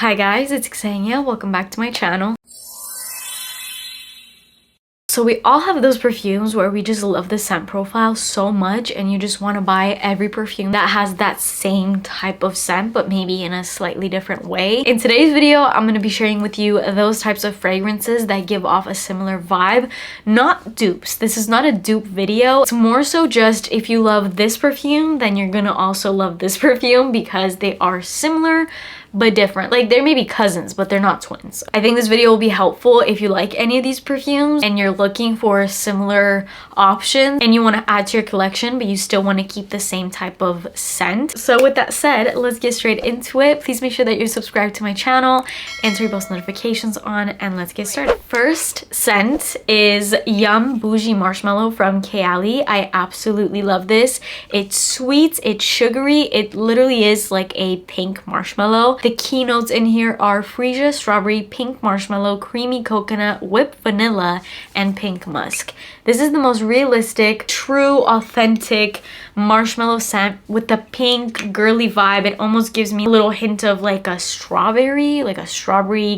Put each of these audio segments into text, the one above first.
Hi guys, it's Xenia. Welcome back to my channel. So we all have those perfumes where we just love the scent profile so much and you just want to buy every perfume that has that same type of scent but maybe in a slightly different way. In today's video, I'm going to be sharing with you those types of fragrances that give off a similar vibe. Not dupes. This is not a dupe video. It's more so just if you love this perfume, then you're going to also love this perfume because they are similar but different. Like, they may be cousins, but they're not twins. I think this video will be helpful if you like any of these perfumes and you're looking for similar options and you want to add to your collection, but you still want to keep the same type of scent. So with that said, let's get straight into it. Please make sure that you're subscribed to my channel and turn post notifications on, and let's get started. First scent is Yum Bougie Marshmallow from Kayali. I absolutely love this. It's sweet, it's sugary, it literally is like a pink marshmallow. The keynotes in here are freesia, strawberry, pink marshmallow, creamy coconut, whipped vanilla, and pink musk. This is the most realistic, true, authentic marshmallow scent with the pink girly vibe. It almost gives me a little hint of like a strawberry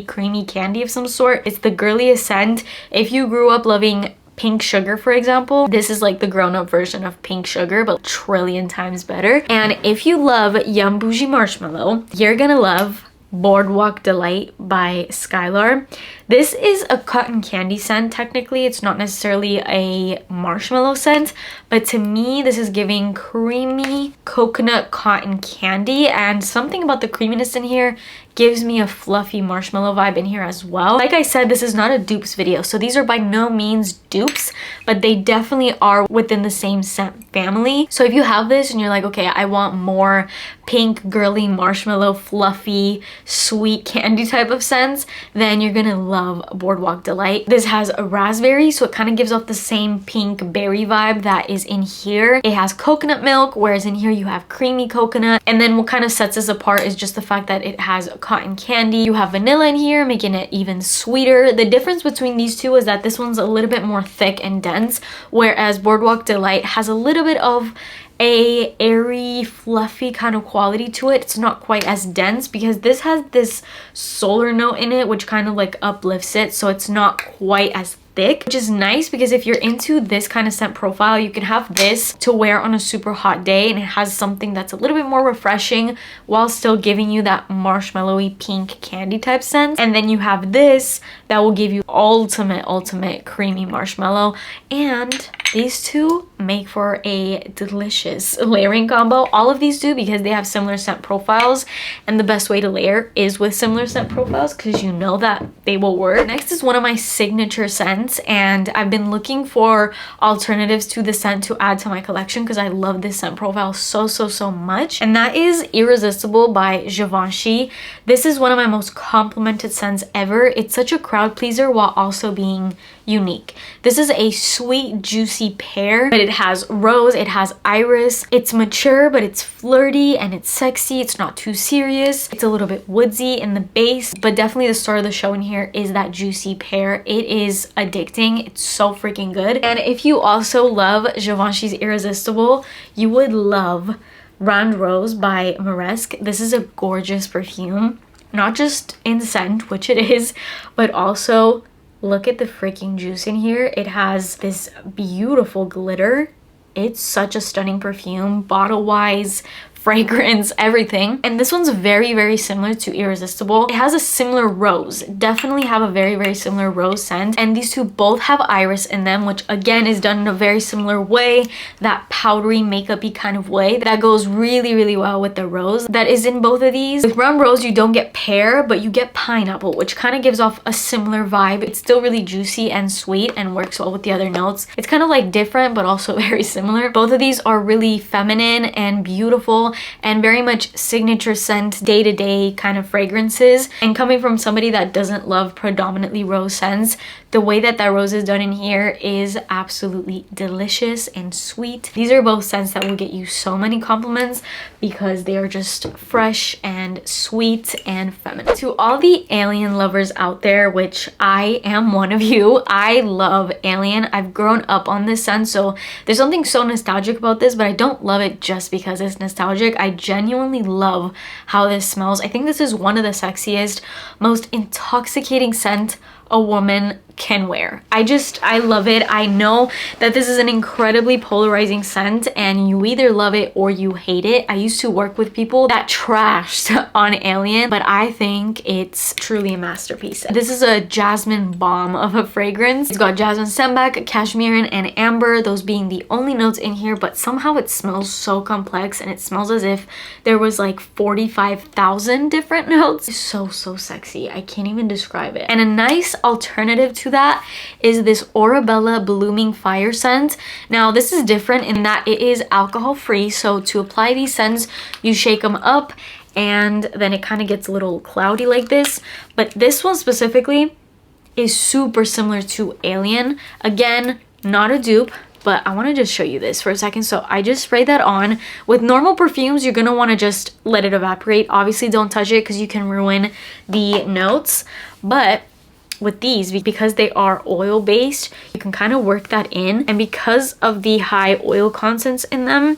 creamy candy of some sort. It's the girliest scent. If you grew up loving pink sugar, for example, this is like the grown-up version of pink sugar, but trillion times better. And if you love Yum Bougie Marshmallow, you're gonna love Boardwalk Delight by Skylar. This is a cotton candy scent. Technically, it's not necessarily a marshmallow scent, but to me, this is giving creamy coconut cotton candy, and something about the creaminess in here gives me a fluffy marshmallow vibe in here as well. Like I said, this is not a dupes video, so these are by no means dupes, but they definitely are within the same scent family. So if you have this and you're like, okay, I want more pink girly marshmallow fluffy sweet candy type of scents, then you're gonna love Boardwalk Delight. This has a raspberry, so it kind of gives off the same pink berry vibe that is in here. It has coconut milk, whereas in here you have creamy coconut. And then what kind of sets this apart is just the fact that it has cotton candy. You have vanilla in here, making it even sweeter. The difference between these two is that this one's a little bit more thick and dense, whereas Boardwalk Delight has a little bit of a airy, fluffy kind of quality to it. It's not quite as dense because this has this solar note in it, which kind of like uplifts it, so it's not quite as thick, which is nice because if you're into this kind of scent profile, you can have this to wear on a super hot day, and it has something that's a little bit more refreshing while still giving you that marshmallowy pink candy type scent. And then you have this that will give you ultimate creamy marshmallow, and these two make for a delicious layering combo. All of these do because they have similar scent profiles, and the best way to layer is with similar scent profiles because you know that they will work. Next is one of my signature scents, and I've been looking for alternatives to the scent to add to my collection because I love this scent profile so much, and that is Irresistible by Givenchy. This is one of my most complimented scents ever. It's such a crowd pleaser while also being unique. This is a sweet, juicy pear, but it has rose, it has iris. It's mature, but it's flirty and it's sexy. It's not too serious. It's a little bit woodsy in the base, but definitely the star of the show in here is that juicy pear. It is addicting. It's so freaking good. And if you also love Givenchy's Irresistible, you would love Round Rose by Maresque. This is a gorgeous perfume, not just in scent, which it is, but also look at the freaking juice in here. It has this beautiful glitter. It's such a stunning perfume, bottle-wise, fragrance, everything. And this one's very similar to Irresistible. It has a similar rose, definitely have a very similar rose scent, and these two both have iris in them, which again is done in a very similar way, that powdery makeup-y kind of way that goes really well with the rose that is in both of these. With Round Rose, you don't get pear, but you get pineapple, which kind of gives off a similar vibe. It's still really juicy and sweet and works well with the other notes. It's kind of like different but also very similar. Both of these are really feminine and beautiful and very much signature scent, day-to-day kind of fragrances. And coming from somebody that doesn't love predominantly rose scents, the way that rose is done in here is absolutely delicious and sweet. These are both scents that will get you so many compliments because they are just fresh and sweet and feminine. To all the Alien lovers out there, which I am one of you, I love Alien. I've grown up on this scent, so there's something so nostalgic about this, but I don't love it just because it's nostalgic. nostalgic. I genuinely love how this smells. I think this is one of the sexiest, most intoxicating scent a woman can wear. I love it. I know that this is an incredibly polarizing scent and you either love it or you hate it. I used to work with people that trashed on Alien, but I think it's truly a masterpiece. This is a jasmine bomb of a fragrance. It's got jasmine, sambac, cashmere, and amber, those being the only notes in here, but somehow it smells so complex and it smells as if there was like 45,000 different notes. It's so sexy. I can't even describe it. And a nice alternative to that is this Orabella Blooming Fire scent. Now this is different in that it is alcohol free, so to apply these scents you shake them up and then it kind of gets a little cloudy like this. But this one specifically is super similar to Alien. Again, not a dupe, but I want to just show you this for a second. So I just sprayed that on. With normal perfumes, you're going to want to just let it evaporate. Obviously, don't touch it because you can ruin the notes. But with these, because they are oil based, you can kind of work that in. And because of the high oil contents in them,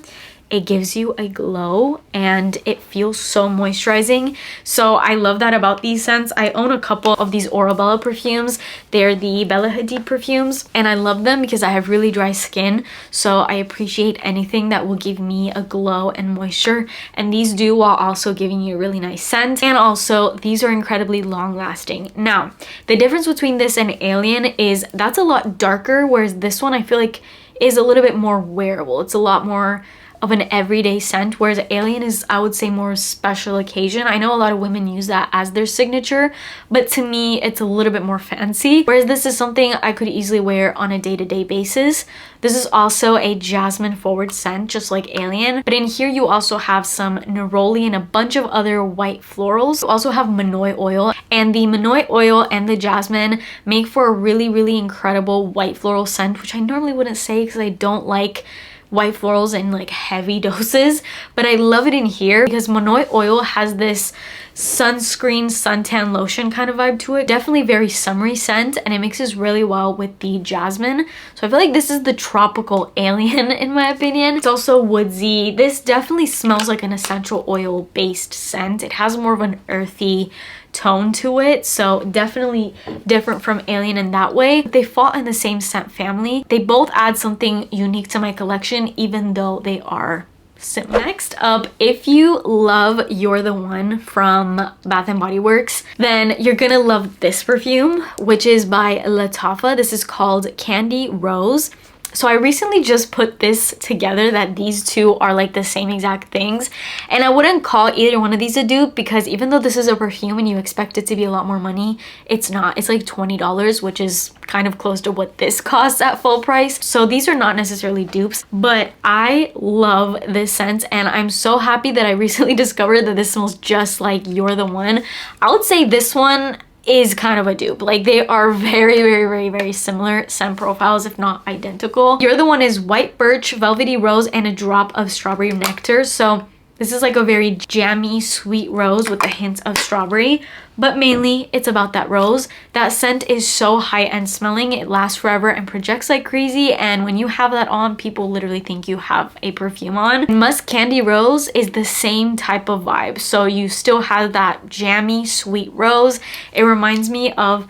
it gives you a glow and it feels so moisturizing. So I love that about these scents. I own a couple of these Orabella perfumes. They're the Bella Hadid perfumes and I love them because I have really dry skin, so I appreciate anything that will give me a glow and moisture, and these do, while also giving you a really nice scent. And also these are incredibly long lasting. Now the difference between this and Alien is that's a lot darker, whereas this one I feel like is a little bit more wearable. It's a lot more of an everyday scent, whereas Alien is, I would say, more special occasion. I know a lot of women use that as their signature, but to me it's a little bit more fancy, whereas this is something I could easily wear on a day-to-day basis. This is also a jasmine forward scent, just like Alien, but in here you also have some neroli and a bunch of other white florals. You also have Manoi oil, and the Manoi oil and the jasmine make for a really incredible white floral scent, which I normally wouldn't say because I don't like white florals in like heavy doses, but I love it in here because Manoi oil has this sunscreen suntan lotion kind of vibe to it. Definitely very summery scent, and it mixes really well with the jasmine. So I feel like this is the tropical Alien in my opinion. It's also woodsy. This definitely smells like an essential oil based scent. It has more of an earthy tone to it, so definitely different from Alien in that way. They fall in the same scent family. They both add something unique to my collection, even though they are similar. Next up, if you love You're the One from Bath & Body Works, then you're gonna love this perfume, which is by Lattafa. This is called Candy Rose. So I recently just put this together, that these two are like the same exact things, and I wouldn't call either one of these a dupe because even though this is a perfume and you expect it to be a lot more money, it's not. It's like $20, which is kind of close to what this costs at full price. So these are not necessarily dupes, but I love this scent and I'm so happy that I recently discovered that this smells just like You're the One. I would say this one is kind of a dupe. Like they are very similar scent profiles, if not identical. You're the One is white birch, velvety rose, and a drop of strawberry nectar. So this is like a very jammy sweet rose with a hint of strawberry, but mainly it's about that rose. That scent is so high-end smelling. It lasts forever and projects like crazy, and when you have that on, people literally think you have a perfume on. Musk Candy Rose is the same type of vibe, so you still have that jammy sweet rose. It reminds me of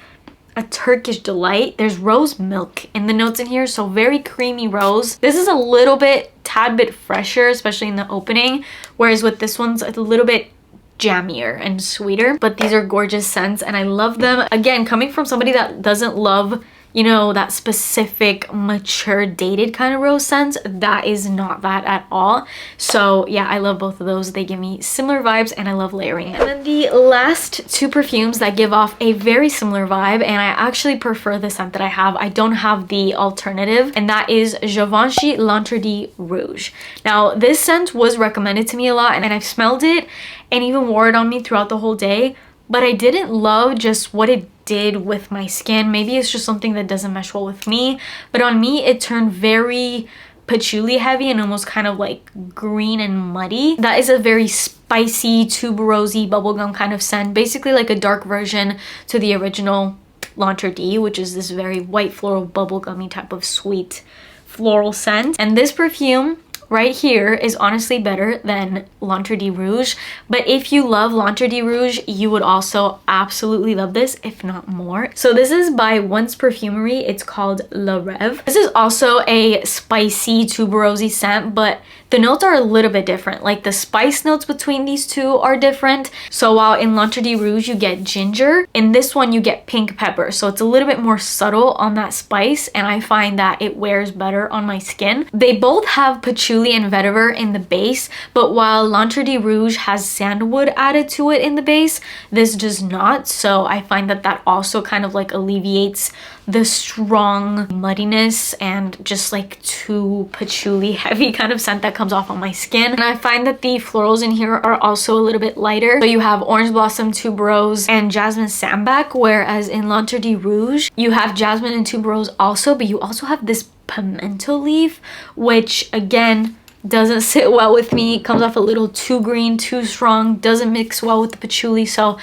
a Turkish delight. There's rose milk in the notes in here, so very creamy rose. This is a little bit tad bit fresher, especially in the opening, whereas with this one's a little bit jammier and sweeter. But these are gorgeous scents and I love them. Again, coming from somebody that doesn't love, you know, that specific mature dated kind of rose scent, that is not that at all. So yeah, I love both of those. They give me similar vibes and I love layering it. And then the last two perfumes that give off a very similar vibe, and I actually prefer the scent that I have. I don't have the alternative, and that is Givenchy L'Interdit Rouge. Now this scent was recommended to me a lot and I've smelled it and even wore it on me throughout the whole day, but I didn't love just what it did with my skin. Maybe it's just something that doesn't mesh well with me, but on me it turned very patchouli heavy and almost kind of like green and muddy. That is a very spicy tuberosy bubblegum kind of scent, basically like a dark version to the original L'Interdit, which is this very white floral bubblegummy type of sweet floral scent. And this perfume right here is honestly better than L'Entre de Rouge, but if you love L'Entre de Rouge, you would also absolutely love this, if not more. So this is by Once Perfumery. It's called Le Rêve. This is also a spicy tuberosy scent, but the notes are a little bit different. Like the spice notes between these two are different. So while in L'Entre de Rouge you get ginger, in this one you get pink pepper. So it's a little bit more subtle on that spice, and I find that it wears better on my skin. They both have patchouli and vetiver in the base, but while L'Entre de Rouge has sandalwood added to it in the base, this does not. So I find that that also kind of like alleviates the strong muddiness and just like too patchouli heavy kind of scent that comes off on my skin. And I find that the florals in here are also a little bit lighter. So you have orange blossom, tuberose, and jasmine sambac, whereas in L'Entre de Rouge you have jasmine and tuberose also, but you also have this pimento leaf, which again doesn't sit well with me. It comes off a little too green, too strong, doesn't mix well with the patchouli. So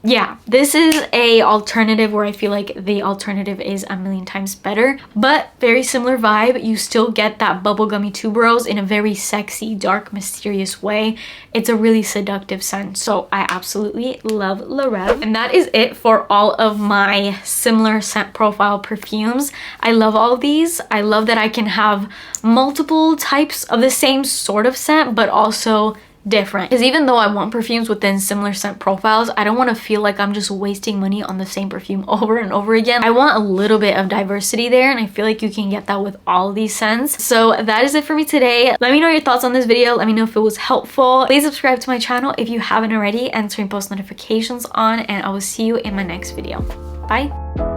yeah, this is a alternative where I feel like the alternative is a million times better, but very similar vibe. You still get that bubblegummy tuberose in a very sexy, dark, mysterious way. It's a really seductive scent, so I absolutely love Le Rêve. And that is it for all of my similar scent profile perfumes. I love all of these. I love that I can have multiple types of the same sort of scent, but also different, because even though I want perfumes within similar scent profiles, I don't want to feel like I'm just wasting money on the same perfume over and over again. I want a little bit of diversity there, and I feel like you can get that with all of these scents. So that is it for me today. Let me know your thoughts on this video. Let me know if it was helpful. Please subscribe to my channel if you haven't already, and turn post notifications on, and I will see you in my next video. Bye.